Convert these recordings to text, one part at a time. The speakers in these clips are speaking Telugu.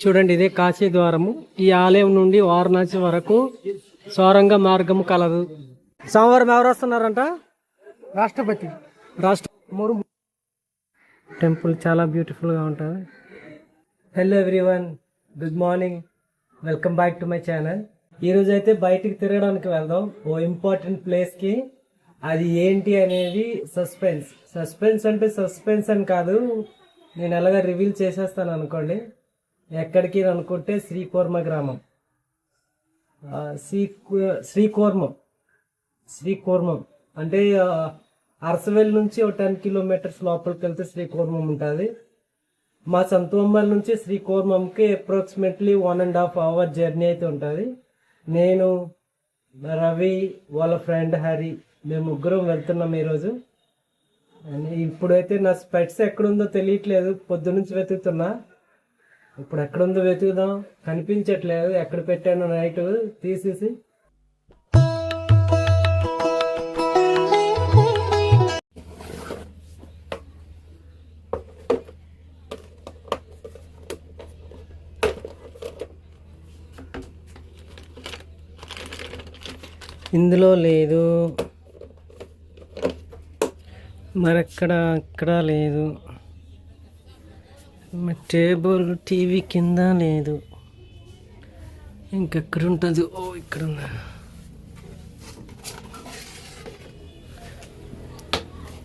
చూడండి, ఇదే కాశీ ద్వారము. ఈ ఆలయం నుండి వారణాసి వరకు సొరంగ మార్గము కలదు. సోమవారం ఎవరు వస్తున్నారంట? రాష్ట్రపతి ముర్ము. టెంపుల్ చాలా బ్యూటిఫుల్ గా ఉంటుంది. Hello everyone, good morning, welcome back to my channel. ఈరోజు అయితే బయటికి తిరగడానికి వెళ్దాం ఓ ఇంపార్టెంట్ ప్లేస్ కి. అది ఏంటి అనేది సస్పెన్స్ అంటే సస్పెన్స్ అని కాదు, నేను ఎలాగ రివీల్ చేసేస్తాను అనుకోండి. ఎక్కడికి అనుకుంటే శ్రీకూర్మ గ్రామం. శ్రీకూర్మం అంటే అరసవేల్ నుంచి ఒక 10 కిలోమీటర్స్ లోపలికి వెళ్తే శ్రీకూర్మం ఉంటుంది. మా సంతోంబల్ నుంచి శ్రీకూర్మంకి అప్రాక్సిమేట్లీ 1.5 hour జర్నీ అయితే ఉంటుంది. నేను, రవి, వాళ్ళ ఫ్రెండ్ హరి, మేము ముగ్గురం వెళ్తున్నాం ఈరోజు. ఇప్పుడైతే నా స్పెట్స్ ఎక్కడుందో తెలియట్లేదు, పొద్దునుంచి వెతుకుతున్నా. ఇప్పుడు ఎక్కడుందో వెతుకుదాం, కనిపించట్లేదు. ఎక్కడ పెట్టాను నైట్ తీసేసి. ఇందులో లేదు, అక్కడ లేదు. టేబుల్ టీవీ కింద లేదు. ఇంకెక్కడ ఉంటుంది? ఓ ఇక్కడ ఉందా?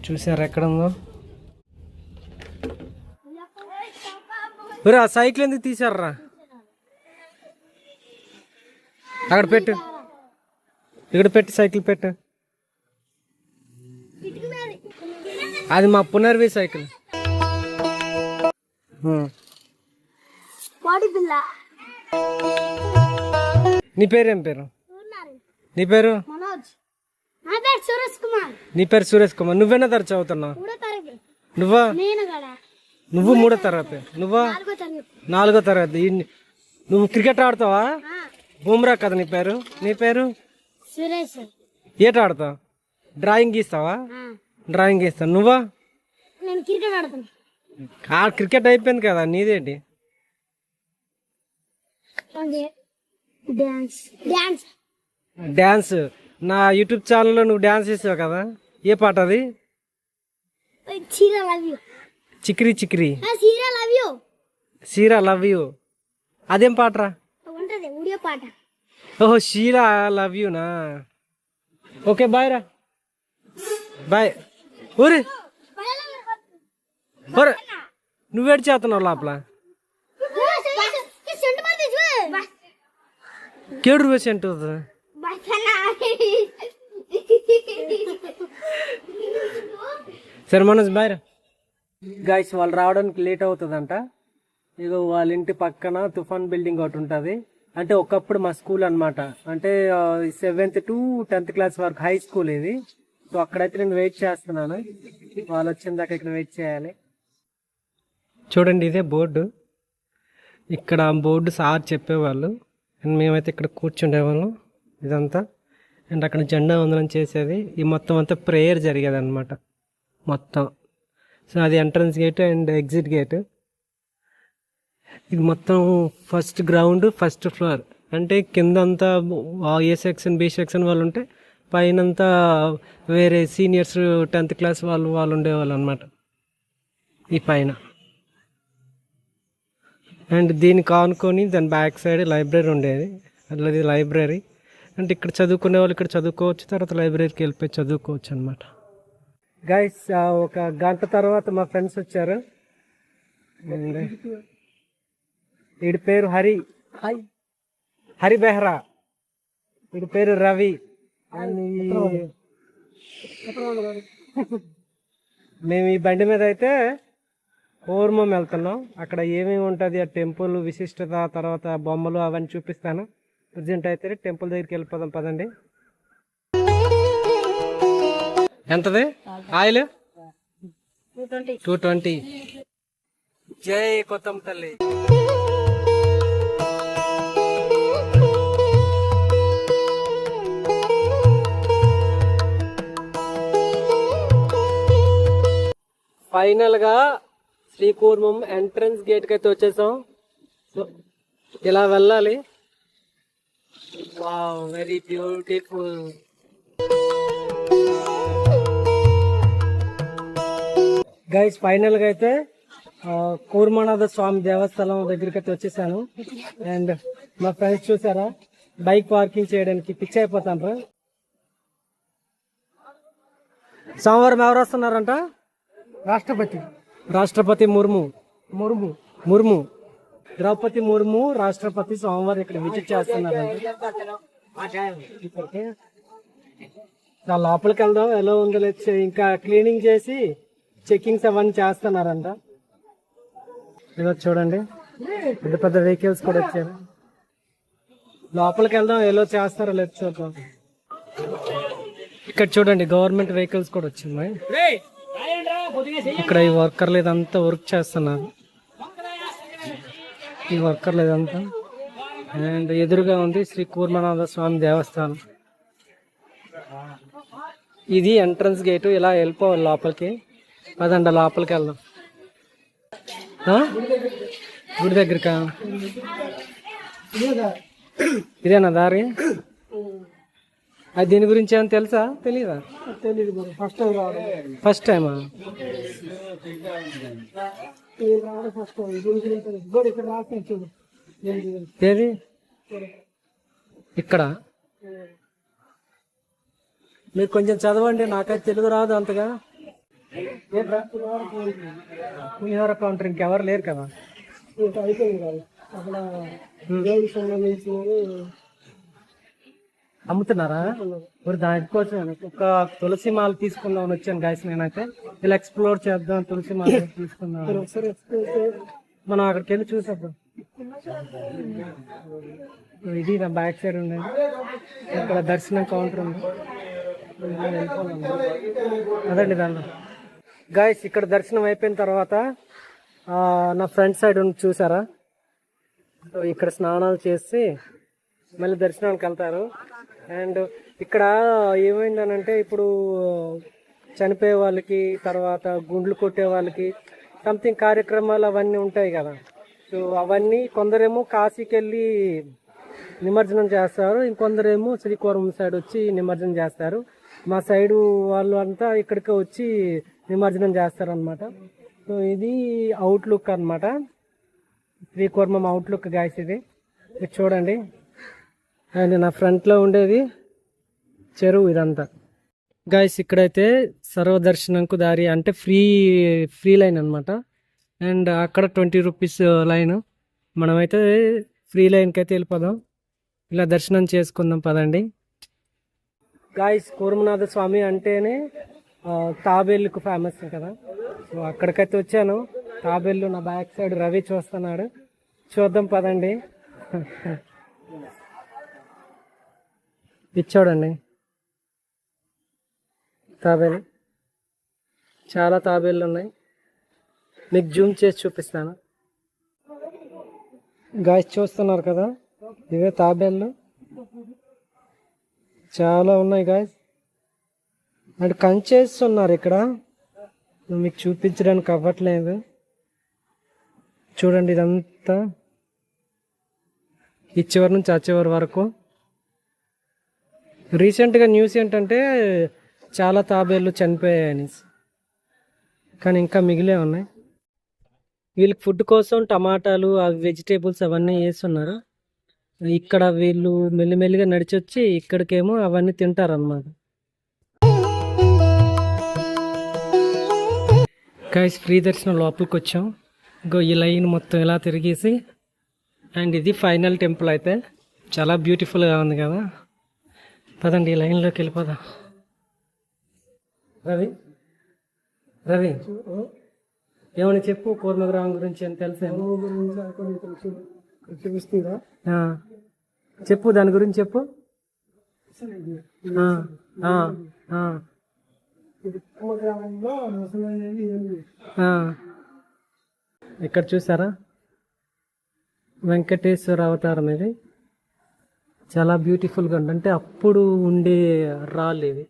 చూసారా ఎక్కడ ఉందో? ఆ సైకిల్ ఎందుకు తీసారా? అక్కడ పెట్టు, ఇక్కడ పెట్టి సైకిల్ పెట్టు. అది మా పునర్వి సైకిల్. నీ పేరు ఏం పేరు? నీ పేరు? నీ పేరు సురేష్ కుమార్. నువ్వేనా తరగతి చదువుతున్నావు? నువ్వు 3వ తరగతి, నువ్వా 4వ తరగతి. నువ్వు క్రికెట్ ఆడతావా? బుమ్రా కదా నీ పేరు? నీ పేరు ఏట ఆడతావు? డ్రాయింగ్ గీస్తావా? డ్రాయింగ్ గీస్తాను. నువ్వా? క్రికెట్ అయిపోయింది కదా, నీదేంటి? డాన్స్. నా యూట్యూబ్ ఛానల్లో నువ్వు డాన్స్ చేసావు కదా, ఏ పాట అది? చిక్రీ చిక్రీ సీరా లవ్ యూ. అదేం పాటరా? ఓహో, షీరా లవ్ యూనా. ఓకే, బాయ్ రా, బాయ్. ఊరి నువ్వేడు చేస్తున్నావు లోపల? కేడు రూపాయ సెంట్ సరే మనోజ్, బాయ్ రా. గైస్, వాళ్ళు రావడానికి లేట్ అవుతుందంట. ఇగో వాళ్ళ ఇంటి పక్కన తుఫాన్ బిల్డింగ్ ఒకటి ఉంటుంది. అంటే ఒకప్పుడు మా స్కూల్ అనమాట. అంటే 7th to 10th క్లాస్ వరకు హై స్కూల్ ఇది. సో అక్కడైతే నేను వెయిట్ చేస్తున్నాను. వాళ్ళు వచ్చిన దాకా ఇక్కడ వెయిట్ చేయాలి. చూడండి, ఇదే బోర్డు. ఇక్కడ బోర్డు సార్ చెప్పేవాళ్ళు, అండ్ మేమైతే ఇక్కడ కూర్చుండేవాళ్ళం ఇదంతా. అండ్ అక్కడ జెండా వందనం చేసేది. ఈ మొత్తం అంతా ప్రేయర్ జరిగేది అనమాట మొత్తం. సో అది entrance gate and exit gate. ఇది మొత్తం ఫస్ట్ గ్రౌండ్, ఫస్ట్ ఫ్లోర్. అంటే కిందంతా ఏ సెక్షన్, బి సెక్షన్ వాళ్ళు ఉంటే, పైనంతా వేరే సీనియర్స్ 10th క్లాస్ వాళ్ళు ఉండేవాళ్ళు అనమాట ఈ పైన. అండ్ దీనికి ఆనుకొని దాని బ్యాక్ సైడ్ లైబ్రరీ ఉండేది. అది లైబ్రరీ అంటే ఇక్కడ చదువుకునే వాళ్ళు ఇక్కడ చదువుకోవచ్చు, తర్వాత లైబ్రరీకి వెళ్ళిపోయి చదువుకోవచ్చు అనమాట. గైస్, ఒక గంట తర్వాత మా ఫ్రెండ్స్ వచ్చారు. వీడి పేరు హరి బెహ్రా, వీడి పేరు రవి. మేము ఈ బండి మీద అయితే కూర్మం వెళ్తున్నాం. అక్కడ ఏమేమి ఉంటుంది, ఆ టెంపుల్ విశిష్టత, తర్వాత బొమ్మలు అవన్నీ చూపిస్తాను. ప్రజెంట్ అయితే టెంపుల్ దగ్గరికి వెళ్ళిపోదాం, పదండి. ఎంతది ఆయిల్? 220. జై కొత్తమ్మ తల్లి. ఫైనల్ గా శ్రీకూర్మం ఎంట్రన్స్ గేట్ కి అయితే వచ్చేసాం. ఇలా వెళ్ళాలి. Wow, very beautiful. Guys final గా అయితే కూర్మనాథ స్వామి దేవస్థానం దగ్గరికి అయితే వచ్చేసాను. అండ్ మా ఫ్రెండ్స్ చూసారా, బైక్ పార్కింగ్ చేయడానికి పిచ్చి అయిపోతాను. సోమవారం ఎవరు వస్తున్నారంట? రాష్ట్రపతి రాష్ట్రపతి ముర్ము. ముర్ము ముర్ము ద్రౌపది ముర్ము రాష్ట్రపతి సోమవారం ఇక్కడ విజిట్ చేస్తున్నారంట. లోపలికి వెళ్దాం, ఎలా ఉందో లేదు. ఇంకా క్లీనింగ్ చేసి చెకింగ్స్ అవన్నీ చేస్తున్నారంట. ఇదో చూడండి, పెద్ద పెద్ద వెహికల్స్ కూడా వచ్చారు. లోపలికి వెళ్దాం, ఎలా చేస్తారో లేదు చూద్దాం. ఇక్కడ చూడండి, గవర్నమెంట్ వెహికల్స్ కూడా వచ్చినాయి. ఇక్కడ ఈ వర్కర్లు ఇదంతా వర్క్ చేస్తున్నారు. ఈ వర్కర్లు ఇదంతా. అండ్ ఎదురుగా ఉంది శ్రీ కూర్మనాథ స్వామి దేవస్థానం. ఇది ఎంట్రన్స్ గేటు. ఇలా వెళ్ళిపోవాలి లోపలికి. అదండి, లోపలికి వెళ్దాం. గుడి దగ్గరకా? ఇదేనా దారి? అది దీని గురించి ఏమైనా తెలుసా? తెలీదా? తెలీదు. ఫస్ట్ టైం రావడం. ఫస్ట్ టైమా? First time. దీని గురించి కూడా ఇక్కడ రాసిన చూడు. ఏది ఇక్కడ? మీరు కొంచెం చదవండి, నాకైతే తెలుగు రాదు అంతగా. పులిహోర కౌంటర్ ఇంకెవరు లేరు కదా? ఇంకా అయిపోయింది కాదు. అక్కడ దేవుడికి సంబంధించినవి అమ్ముతున్నారా? మరి దానికోసం ఒక తులసి మాల తీసుకుందామని వచ్చాను గాయస్. నేనైతే ఇలా ఎక్స్ప్లోర్ చేద్దాం, తులసి మాల తీసుకుందాం. ఒకసారి మనం అక్కడికి వెళ్ళి చూసేద్దాం. ఇది నా బ్యాక్ సైడ్ ఉండేది. ఇక్కడ దర్శనం కౌంటర్ ఉంది. అదండి దానిలో. గాయస్ ఇక్కడ దర్శనం అయిపోయిన తర్వాత నా ఫ్రంట్ సైడ్ ఉంది చూసారా, ఇక్కడ స్నానాలు చేసి మళ్ళీ దర్శనానికి వెళ్తారు. అండ్ ఇక్కడ ఏమైందనంటే, ఇప్పుడు చనిపోయే వాళ్ళకి, తర్వాత గుండ్లు కొట్టే వాళ్ళకి సంథింగ్ కార్యక్రమాలు అవన్నీ ఉంటాయి కదా. సో అవన్నీ కొందరేమో కాశీకి వెళ్ళి నిమజ్జనం చేస్తారు, ఇంకొందరేమో శ్రీకాకుళం సైడ్ వచ్చి నిమజ్జనం చేస్తారు. మా సైడు వాళ్ళు అంతా ఇక్కడికి వచ్చి నిమజ్జనం చేస్తారు అనమాట. సో ఇది అవుట్లుక్ అనమాట, శ్రీకాకుళం అవుట్లుక్ గాయస్. ఇది చూడండి. అండ్ నా ఫ్రంట్లో ఉండేది చెరువు ఇదంతా. గాయస్ ఇక్కడైతే సర్వదర్శనంకు దారి అంటే ఫ్రీ లైన్ అనమాట. అండ్ అక్కడ 20 రూపీస్ లైన్. మనమైతే ఫ్రీ లైన్కి అయితే వెళ్ళిపోదాం. ఇలా దర్శనం చేసుకుందాం పదండి. గాయస్ కూర్మనాథ స్వామి అంటేనే తాబేళ్ళకు ఫేమస్ కదా. సో అక్కడికైతే వచ్చాను. తాబేళ్ళు నా బ్యాక్ సైడ్ రవి చూస్తున్నాడు. చూద్దాం పదండి. ఇది చూడండి, తాబేలు. చాలా తాబేళ్ళు ఉన్నాయి, మీకు జూమ్ చేసి చూపిస్తాను. గాయస్ చూస్తున్నారు కదా, ఇవే తాబేళ్ళు. చాలా ఉన్నాయి గాయస్. అండ్ కంచేస్తున్నారు ఇక్కడ, మీకు చూపించడానికి అవ్వట్లేదు. చూడండి ఇదంతా ఈ చివరి నుంచి ఆ చివరి వరకు. రీసెంట్గా న్యూస్ ఏంటంటే చాలా తాబేళ్ళు చనిపోయాయని, కానీ ఇంకా మిగిలే ఉన్నాయి. వీళ్ళకి ఫుడ్ కోసం టమాటాలు అవి వెజిటేబుల్స్ అవన్నీ వేస్తున్నారు. ఇక్కడ వీళ్ళు మెల్లిమెల్లిగా నడిచొచ్చి ఇక్కడికేమో అవన్నీ తింటారన్నమాట. గైస్ ఫ్రీ దర్శనం లోపలికి వచ్చాం. ఇంకో ఈ లైన్ మొత్తం ఇలా తిరిగేసి, అండ్ ఇది ఫైనల్ టెంపుల్ అయితే చాలా బ్యూటిఫుల్గా ఉంది కదా. పదండి ఈ లైన్లోకి వెళ్ళిపోదాం. రవి రవి ఏమని చెప్పు, కూర్మగ్రామం గురించి అని తెలుసా? చూపిస్తుందా? చెప్పు, దాని గురించి చెప్పు. గ్రామంలో ఇక్కడ చూసారా, వెంకటేశ్వర అవతారం. ఇది చాలా బ్యూటిఫుల్గా ఉంది. అంటే అప్పుడు ఉండే రాళ్ళు ఇవి.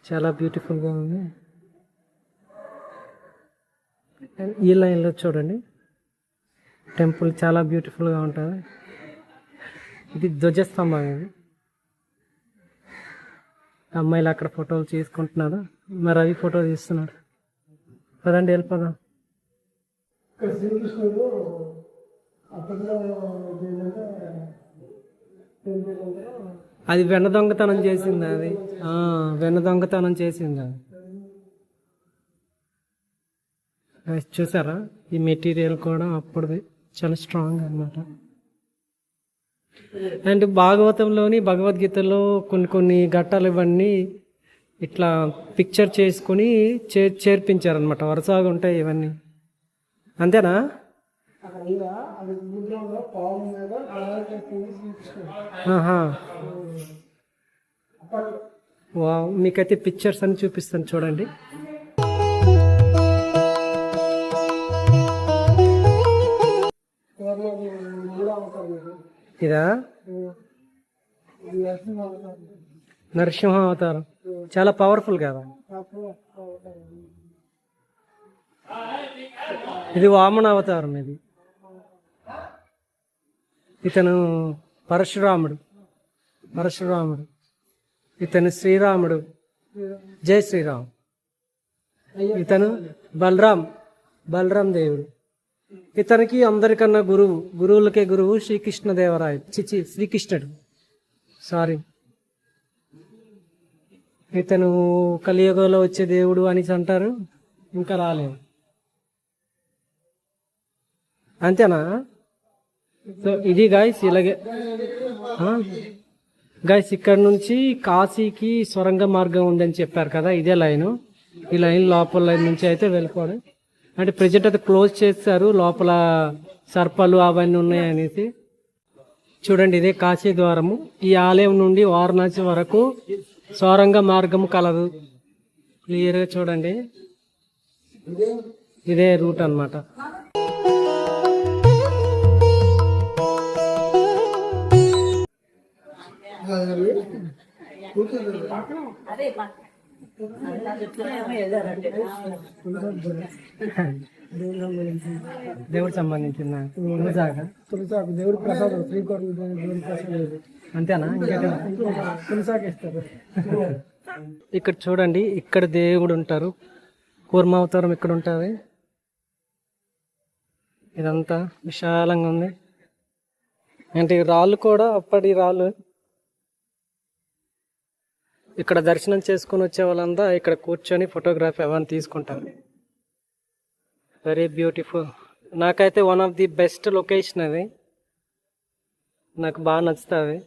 చాలా బ్యూటిఫుల్గా ఉంది. ఈ లైన్లో చూడండి, టెంపుల్ చాలా బ్యూటిఫుల్గా ఉంటుంది. ఇది ధ్వజస్తంభం. ఇది అమ్మాయిలు అక్కడ ఫోటోలు తీసుకుంటున్నారు, మరి అవి ఫోటో తీస్తున్నారు. పదండి వెళ్ళిపోదాం. ఇక్కడ శ్రీకృష్ణుడు అప్పట్లో ఏంటంటే అది వెన్న దొంగతనం చేసింది. అది వెన్న దొంగతనం చేసింది. అది చూసారా? ఈ మెటీరియల్ కూడా అప్పుడుది చాలా స్ట్రాంగ్ అన్నమాట. అండ్ భాగవతంలోని భగవద్గీతలో కొన్ని ఘట్టాలు ఇవన్నీ ఇట్లా పిక్చర్ చేసుకుని చేర్పించారనమాట. వరుసగా ఉంటాయి ఇవన్నీ. అంతేనా? అక్కడ మీద అది సముద్రంలో పాము మీద ఆహా. వావ్, మీకైతే పిక్చర్స్ అని చూపిస్తాను చూడండి. ఇదా నరసింహ అవతారం, చాలా పవర్ఫుల్ కదా. ఇది వామన అవతారం. ఇది ఇతను పరశురాముడు. ఇతను శ్రీరాముడు. జై శ్రీరామ్. ఇతను బలరాం దేవుడు. ఇతనికి అందరికన్నా గురువులకే గురువు శ్రీకృష్ణదేవరాయలు. శ్రీకృష్ణుడు, సారీ. ఇతను కలియుగంలో వచ్చే దేవుడు అని అంటారు, ఇంకా రాలేదు. అంతేనా? సో ఇది గాయస్, ఇలాగే గాయస్ ఇక్కడ నుంచి కాశీకి సొరంగ మార్గం ఉందని చెప్పారు కదా, ఇదే లైను. ఈ లైన్ లోపల లైన్ నుంచి అయితే వెళ్ళిపోవడం. అంటే ప్రజెంట్ అయితే క్లోజ్ చేస్తారు, లోపల సర్పాలు అవన్నీ ఉన్నాయనేసి. చూడండి, ఇదే కాశీ ద్వారము. ఈ ఆలయం నుండి వారణాసి వరకు సొరంగ మార్గము కలదు. క్లియర్గా చూడండి, ఇదే రూట్ అన్నమాట. దేవుడు సంబంధించిన తులసాకు దేవుడు ప్రసాదం, శ్రీకోటి దేవుడి ప్రసాదం. అంతేనా? తులసాకు ఇస్తారు. ఇక్కడ చూడండి, ఇక్కడ దేవుడు ఉంటారు. కూర్మావతారం ఇక్కడ ఉంటుంది. ఇదంతా విశాలంగా ఉంది. అంటే ఈ రాళ్ళు కూడా అప్పటి రాళ్ళు. ఇక్కడ దర్శనం చేసుకుని వచ్చే వాళ్ళంతా ఇక్కడ కూర్చొని ఫోటోగ్రఫీ అవన్నీ తీసుకుంటారు. Very beautiful. నాకైతే one of the best location అది, నాకు బాగా నచ్చుతుంది.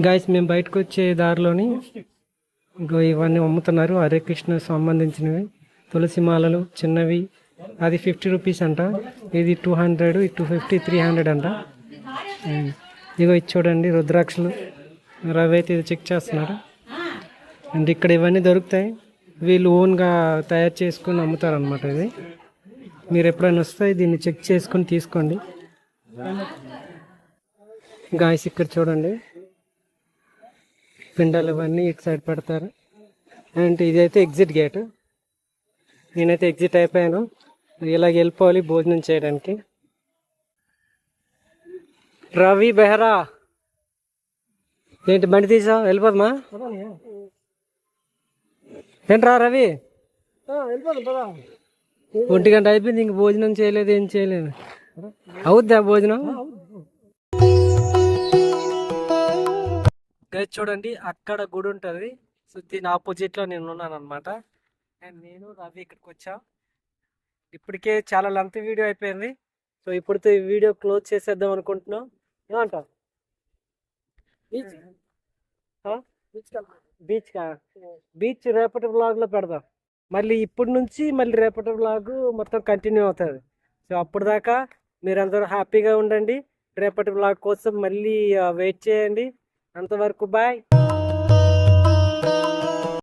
గాయస్, మేము బయటకు వచ్చే దారిలోని ఇవన్నీ అమ్ముతున్నారు. హరే కృష్ణ సంబంధించినవి, తులసి మాలలు చిన్నవి. అది 50 రూపీస్ అంట. ఇది 200, ఇది 250, 300 అంట. ఇగో ఇది చూడండి, రుద్రాక్షలు. రవి అయితే ఇది చెక్ చేస్తున్నారు. అండ్ ఇక్కడ ఇవన్నీ దొరుకుతాయి. వీళ్ళు ఓన్గా తయారు చేసుకుని అమ్ముతారు అనమాట. ఇది మీరు ఎప్పుడైనా వస్తే దీన్ని చెక్ చేసుకుని తీసుకోండి. గాయస్, ఇక్కడ చూడండి, పిండాలు ఇవన్నీ ఇటు సైడ్ పెడతారు. అండ్ ఇదైతే ఎగ్జిట్ గేట్. నేనైతే ఎగ్జిట్ అయిపోయాను. ఇలాగ వెళ్ళిపోవాలి భోజనం చేయడానికి. రవి బెహరా, ఏంటి బండి తీసావు? వెళ్ళిపోదమ్మా. ఏంట్రా రవి, 1 గంట అయిపోయింది, ఇంక భోజనం చేయలేదు, ఏం చేయలేదు. అవుద్దా భోజనం? చూడండి, అక్కడ గుడి ఉంటుంది. సో దీని ఆపోజిట్ లో నేను ఉన్నాను అనమాట. అండ్ నేను రవి ఇక్కడికి వచ్చా. ఇప్పటికే చాలా లెంత్ వీడియో అయిపోయింది. సో ఇప్పుడుతో ఈ వీడియో క్లోజ్ చేసేద్దాం అనుకుంటున్నాం. ఏమంటావు? బీచ్ రేపటి వ్లాగ్ లో పెడదాం. మళ్ళీ ఇప్పటి నుంచి మళ్ళీ రేపటి వ్లాగ్ మొత్తం కంటిన్యూ అవుతుంది. సో అప్పుడు దాకా మీరందరూ హ్యాపీగా ఉండండి. రేపటి వ్లాగ్ కోసం మళ్ళీ వెయిట్ చేయండి. అంతవరకు బాయ్.